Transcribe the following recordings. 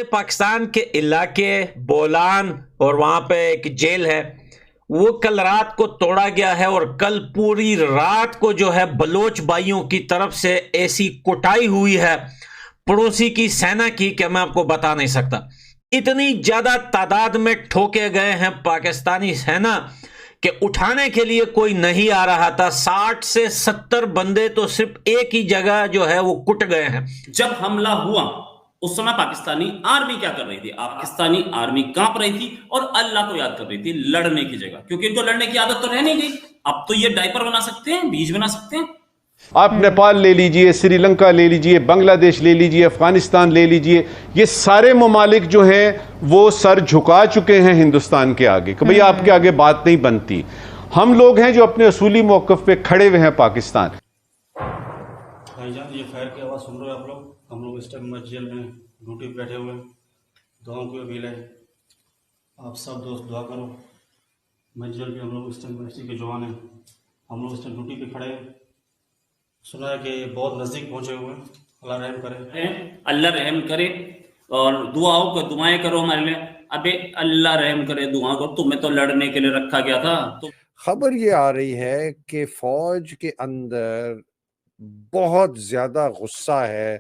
पाकिस्तान के इलाके बोलान और वहां पे एक जेल है, वो कल रात को तोड़ा गया है और कल पूरी रात को जो है बलोच भाइयों की तरफ से ऐसी कुटाई हुई है पड़ोसी की सेना की कि मैं आपको बता नहीं सकता। इतनी ज्यादा तादाद में ठोके गए हैं पाकिस्तानी सेना कि उठाने के लिए कोई नहीं आ रहा था। 60 से 70 बंदे तो सिर्फ एक ही जगह जो है वो कुट गए हैं। जब हमला हुआ उस समय पाकिस्तानी आर्मी क्या कर रही थी? पाकिस्तानी आर्मी कांप रही थी और अल्लाह को याद कर रही थी लड़ने की जगह, क्योंकि इनको लड़ने की आदत तो रह नहीं गई। अब तो ये डायपर बना सकते हैं, बीज बना सकते हैं। आप नेपाल ले लीजिए, श्रीलंका ले लीजिए, बांग्लादेश ले लीजिए, अफगानिस्तान ले लीजिए, ये सारे ममालिक जो हैं वो सर झुका चुके हैं हिंदुस्तान के आगे कि भाई आपके आगे बात नहीं बनती। हम लोग हैं जो अपने असूली मौकफ पे खड़े हुए हैं। पाकिस्तान भाईजान, ये फायर की आवाज़ सुन रहे हो आप लोग? हम लोग इस टाइम जेल में ड्यूटी पे बैठे हुए हैं। दुआओं की अपील है, आप सब दोस्त दुआ करो। मंजिल पे हम लोग इस टाइम इसी के जवान हैं, हम लोग इस टाइम ड्यूटी पे खड़े हैं। सुना है कि बहुत नज़दीक पहुंचे हुए हैं। अल्लाह रहम करे, अल्लाह रहम करे। और दुआएं करो हमारे लिए। अबे अल्लाह रहम करे, दुआ करो। तुम्हें तो लड़ने के लिए रखा गया था। तो खबर ये आ रही है कि फौज के अंदर बहुत ज्यादा गुस्सा है,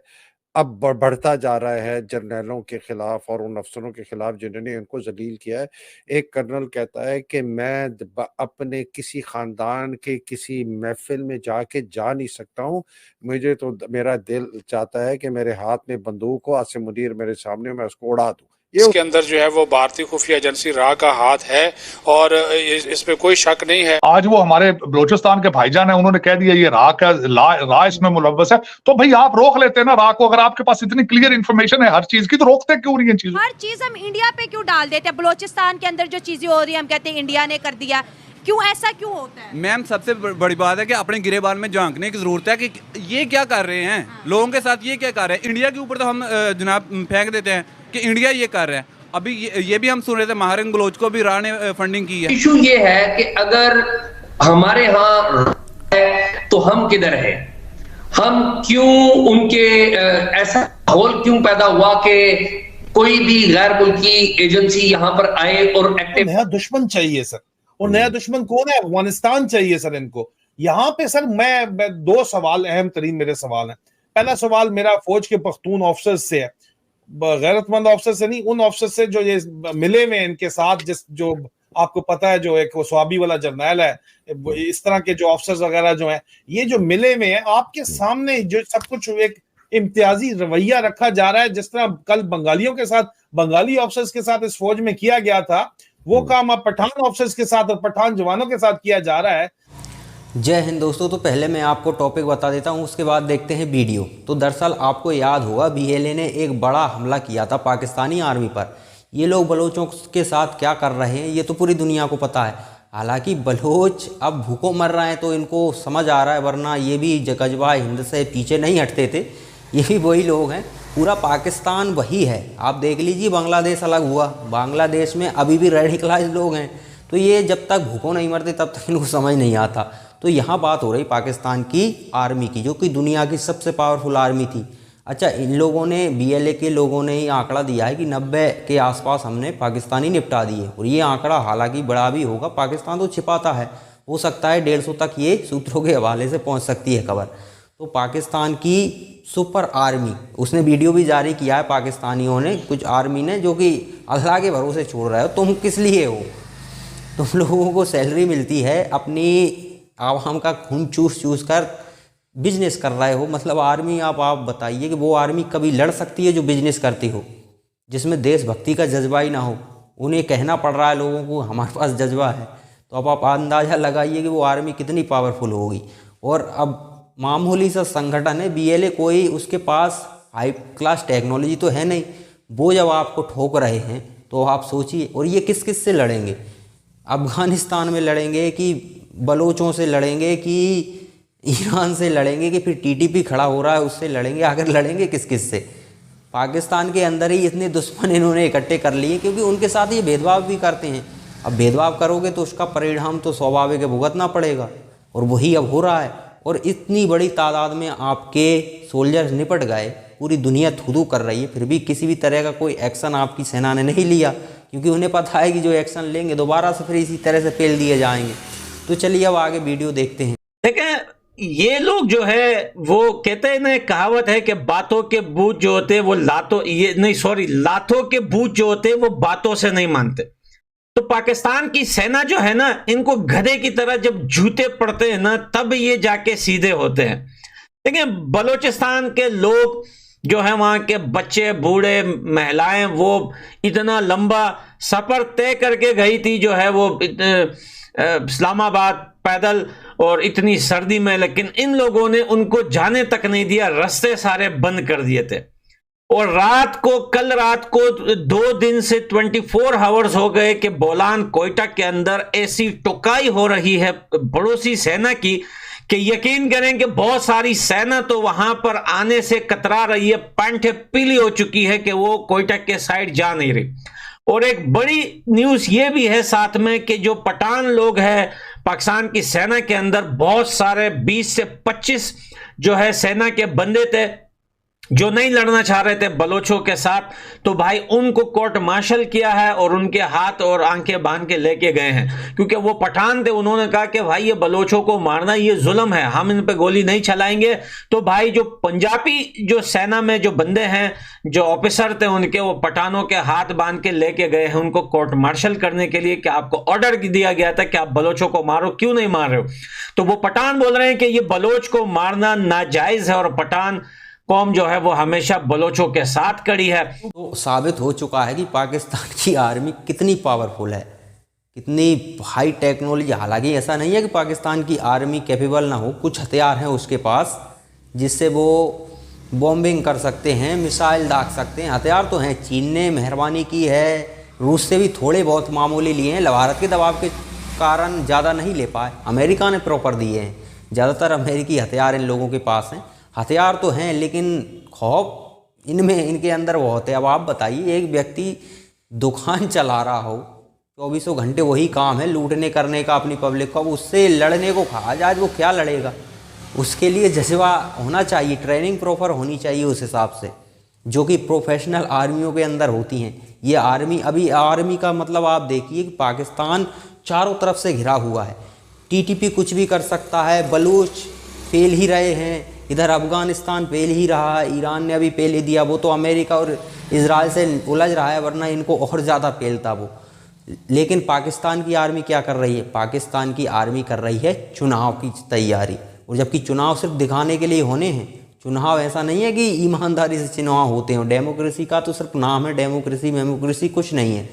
अब बढ़ता जा रहा है जर्नलों के खिलाफ और उन अफसरों के खिलाफ जिन्होंने इनको जलील किया है। एक कर्नल कहता है कि मैं अपने किसी खानदान के किसी महफिल में जाके जा नहीं सकता हूँ, मुझे तो मेरा दिल चाहता है कि मेरे हाथ में बंदूक हो, आसिम मुनीर मेरे सामने, मैं उसको उड़ा दूँ। इसके अंदर जो है वो भारतीय खुफिया एजेंसी रा का हाथ है और इसमें कोई शक नहीं है। आज वो हमारे बलोचिस्तान के भाईजान है, उन्होंने कह दिया ये रा इसमें मुलव्वस है, तो भाई आप रोक लेते हैं ना रा को। अगर आपके पास इतनी क्लियर इन्फॉर्मेशन है हर चीज की, तो रोकते क्यों नहीं है चीजें? हर चीज हम इंडिया पे क्यों डाल देते हैं? बलोचिस्तान के अंदर जो चीजें हो रही है हम कहते हैं इंडिया ने कर दिया, क्यों ऐसा क्यों होता है? मैम, सबसे बड़ी बात है कि अपने गिरेबान में झांकने की जरूरत है कि ये क्या कर रहे हैं, लोगों के साथ ये क्या कर रहे हैं। इंडिया के ऊपर तो हम जनाब फेंक देते हैं कि इंडिया ये कर रहा है। अभी ये भी हम सुन रहे थे महारंग बलोच को भी राह ने फंडिंग की है। इशू ये है कि अगर हमारे यहाँ है तो हम किधर हैं? हम क्यों उनके ऐसा माहौल क्यों पैदा हुआ कि कोई भी गैर मुल्की एजेंसी यहाँ पर आए और एक्टिव? नया दुश्मन चाहिए सर, और नया दुश्मन कौन है? अफगानिस्तान चाहिए सर इनको। यहाँ पे सर मैं दो सवाल अहम तरीन मेरे सवाल हैं। पहला सवाल मेरा फौज के पख्तून ऑफिसर से है, गैरतमंद ऑफिसर से नहीं, उन ऑफिसर से जो ये मिले हुए इनके साथ, जिस जो आपको पता है जो एक वो स्वाबी वाला जर्नल है, इस तरह के जो ऑफिसर्स वगैरह जो हैं, ये जो मिले हुए हैं आपके सामने जो सब कुछ एक इम्तियाजी रवैया रखा जा रहा है, जिस तरह कल बंगालियों के साथ, बंगाली ऑफिसर्स के साथ इस फौज में किया गया था, वो काम अब पठान ऑफिसर्स के साथ और पठान जवानों के साथ किया जा रहा है। जय हिंद दोस्तों। तो पहले मैं आपको टॉपिक बता देता हूं, उसके बाद देखते हैं वीडियो। तो दरअसल आपको याद होगा BLA ने एक बड़ा हमला किया था पाकिस्तानी आर्मी पर। ये लोग बलोचों के साथ क्या कर रहे हैं ये तो पूरी दुनिया को पता है। हालांकि बलोच अब भूखों मर रहे हैं तो इनको समझ आ रहा है, वरना ये भी गजवा हिंद से पीछे नहीं हटते थे। ये भी वही लोग हैं, पूरा पाकिस्तान वही है। आप देख लीजिए, बांग्लादेश अलग हुआ, बांग्लादेश में अभी भी रेडिकलाइज लोग हैं। तो ये जब तक भूखों नहीं मरते तब तक इनको समझ नहीं आता। तो यहाँ बात हो रही पाकिस्तान की आर्मी की, जो कि दुनिया की सबसे पावरफुल आर्मी थी। अच्छा, इन लोगों ने BLA के लोगों ने ये आंकड़ा दिया है कि 90 के आसपास हमने पाकिस्तानी निपटा दिए। और ये आंकड़ा हालांकि बड़ा भी होगा, पाकिस्तान तो छिपाता है, हो सकता है 150 तक ये सूत्रों के हवाले से पहुँच सकती है खबर। तो पाकिस्तान की सुपर आर्मी, उसने वीडियो भी जारी किया है पाकिस्तानियों ने, कुछ आर्मी ने, जो कि अल्लाह के भरोसे छोड़ रहे हो। तुम किस लिए हो? तुम लोगों को सैलरी मिलती है, अपनी आवाम का खून चूस चूस कर बिजनेस कर रहे हो। मतलब आर्मी, आप बताइए कि वो आर्मी कभी लड़ सकती है जो बिजनेस करती हो, जिसमें देशभक्ति का जज्बा ही ना हो। उन्हें कहना पड़ रहा है लोगों को हमारे पास जज्बा है, तो अब आप अंदाज़ा लगाइए कि वो आर्मी कितनी पावरफुल होगी। और अब मामूली सा संगठन है BLA, कोई उसके पास हाई क्लास टेक्नोलॉजी तो है नहीं। वो जब आपको ठोक रहे हैं तो आप सोचिए। और ये किस किस से लड़ेंगे? अफगानिस्तान में लड़ेंगे कि बलोचों से लड़ेंगे कि ईरान से लड़ेंगे कि फिर TTP खड़ा हो रहा है उससे लड़ेंगे? आखिर लड़ेंगे किस किस से? पाकिस्तान के अंदर ही इतने दुश्मन इन्होंने इकट्ठे कर लिए, क्योंकि उनके साथ ये भेदभाव भी करते हैं। अब भेदभाव करोगे तो उसका परिणाम तो स्वाभाविक है, भुगतना पड़ेगा, और वही अब हो रहा है। और इतनी बड़ी तादाद में आपके सोल्जर्स निपट गए पूरी दुनिया थू कर रही है, फिर भी किसी भी तरह का कोई एक्शन आपकी सेना ने नहीं लिया, क्योंकि उन्हें पता है कि जो एक्शन लेंगे दोबारा से फिर इसी तरह से पेल दिए जाएंगे। तो चलिए अब आगे वीडियो देखते हैं। देखें, ये लोग जो है वो कहते हैं ना, कहावत है कि बातों के भूत जो होते हैं वो लातों के भूत जो होते हैं वो बातों से नहीं मानते। तो पाकिस्तान की सेना जो है ना, इनको गधे की तरह जब जूते पड़ते हैं ना, तब ये जाके सीधे होते हैं। देखिए, बलूचिस्तान के लोग जो है, वहां के बच्चे, बूढ़े, महिलाएं, वो इतना लंबा सफर तय करके गई थी जो है वो इस्लामाबाद पैदल, और इतनी सर्दी में, लेकिन इन लोगों ने उनको जाने तक नहीं दिया, रास्ते सारे बंद कर दिए थे। और कल रात को 2 दिन से 24 आवर्स हो गए कि बोलान कोयटा के अंदर ऐसी टुकाई हो रही है पड़ोसी सेना की कि यकीन करें कि बहुत सारी सेना तो वहां पर आने से कतरा रही है, पैंठे पीली हो चुकी है कि वो कोयटा के साइड जा नहीं रही। और एक बड़ी न्यूज ये भी है साथ में कि जो पठान लोग हैं पाकिस्तान की सेना के अंदर, बहुत सारे 20 से 25 जो है सेना के बंदे थे जो नहीं लड़ना चाह रहे थे बलोचों के साथ, तो भाई उनको कोर्ट मार्शल किया है और उनके हाथ और आंखें बांध के लेके गए हैं, क्योंकि वो पठान थे। उन्होंने कहा कि भाई ये बलोचों को मारना ये जुल्म है, हम इन पे गोली नहीं चलाएंगे। तो भाई जो पंजाबी जो सेना में जो बंदे हैं, जो ऑफिसर थे उनके, वो पठानों के हाथ बांध के लेके गए हैं उनको कोर्ट मार्शल करने के लिए कि आपको ऑर्डर दिया गया था कि आप बलोचों को मारो, क्यों नहीं मार रहे हो। तो वो पठान बोल रहे हैं कि ये बलोच को मारना नाजायज है और पठान कौम जो है वो हमेशा बलोचों के साथ खड़ी है। तो साबित हो चुका है कि पाकिस्तान की आर्मी कितनी पावरफुल है, कितनी हाई टेक्नोलॉजी। हालांकि ऐसा नहीं है कि पाकिस्तान की आर्मी कैपेबल ना हो, कुछ हथियार हैं उसके पास जिससे वो बॉम्बिंग कर सकते हैं, मिसाइल दाग सकते हैं, हथियार तो हैं। चीन ने मेहरबानी की है, रूस से भी थोड़े बहुत मामूली लिए हैं, भारत के दबाव के कारण ज़्यादा नहीं ले पाए। अमेरिका ने प्रॉपर दिए हैं, ज़्यादातर अमेरिकी हथियार इन लोगों के पास हैं। हथियार तो हैं लेकिन खौफ इनके अंदर बहुत है। अब आप बताइए, एक व्यक्ति दुकान चला रहा हो, 24 घंटे वही काम है लूटने करने का अपनी पब्लिक को, अब उससे लड़ने को कहा जाए वो क्या लड़ेगा। उसके लिए जज्बा होना चाहिए, ट्रेनिंग प्रॉपर होनी चाहिए उस हिसाब से, जो कि प्रोफेशनल आर्मियों के अंदर होती हैं। ये आर्मी का मतलब आप देखिए कि पाकिस्तान चारों तरफ से घिरा हुआ है, टीटीपी कुछ भी कर सकता है, बलूच फेल ही रहे हैं, इधर अफगानिस्तान पेल ही रहा है, ईरान ने अभी पेल ही दिया, वो तो अमेरिका और इजराइल से उलझ रहा है, वरना इनको और ज़्यादा पेलता वो। लेकिन पाकिस्तान की आर्मी क्या कर रही है? पाकिस्तान की आर्मी कर रही है चुनाव की तैयारी, और जबकि चुनाव सिर्फ दिखाने के लिए होने हैं। चुनाव ऐसा नहीं है कि ईमानदारी से चुनाव होते हैं, डेमोक्रेसी का तो सिर्फ नाम है, डेमोक्रेसी कुछ नहीं है।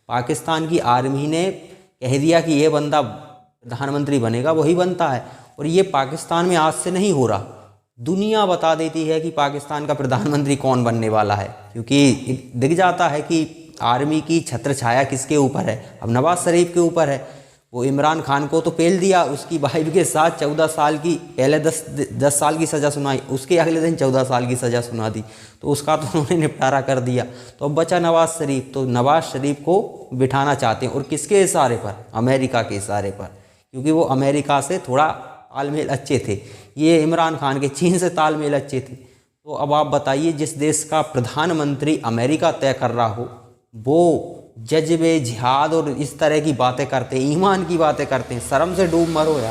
पाकिस्तान की आर्मी ने कह दिया कि ये बंदा प्रधानमंत्री बनेगा, वही बनता है। और ये पाकिस्तान में आज से नहीं हो रहा, दुनिया बता देती है कि पाकिस्तान का प्रधानमंत्री कौन बनने वाला है, क्योंकि दिख जाता है कि आर्मी की छत्र छाया किसके ऊपर है। अब नवाज शरीफ के ऊपर है। वो इमरान खान को तो पेल दिया, उसकी वाइफ के साथ 14 साल की, पहले 10 साल की सज़ा सुनाई, उसके अगले दिन 14 साल की सज़ा सुना दी, तो उसका तो उन्होंने निपटारा कर दिया। तो अब बचा नवाज शरीफ, तो नवाज शरीफ को बिठाना चाहते हैं, और किसके इशारे पर? अमेरिका के इशारे पर, क्योंकि वो अमेरिका से थोड़ा तालमेल अच्छे थे, ये इमरान खान के चीन से तालमेल अच्छे थे। तो अब आप बताइए, जिस देश का प्रधानमंत्री अमेरिका तय कर रहा हो, वो जज्बे जिहाद और इस तरह की बातें करते हैं, ईमान की बातें करते हैं, शर्म से डूब मरो यार।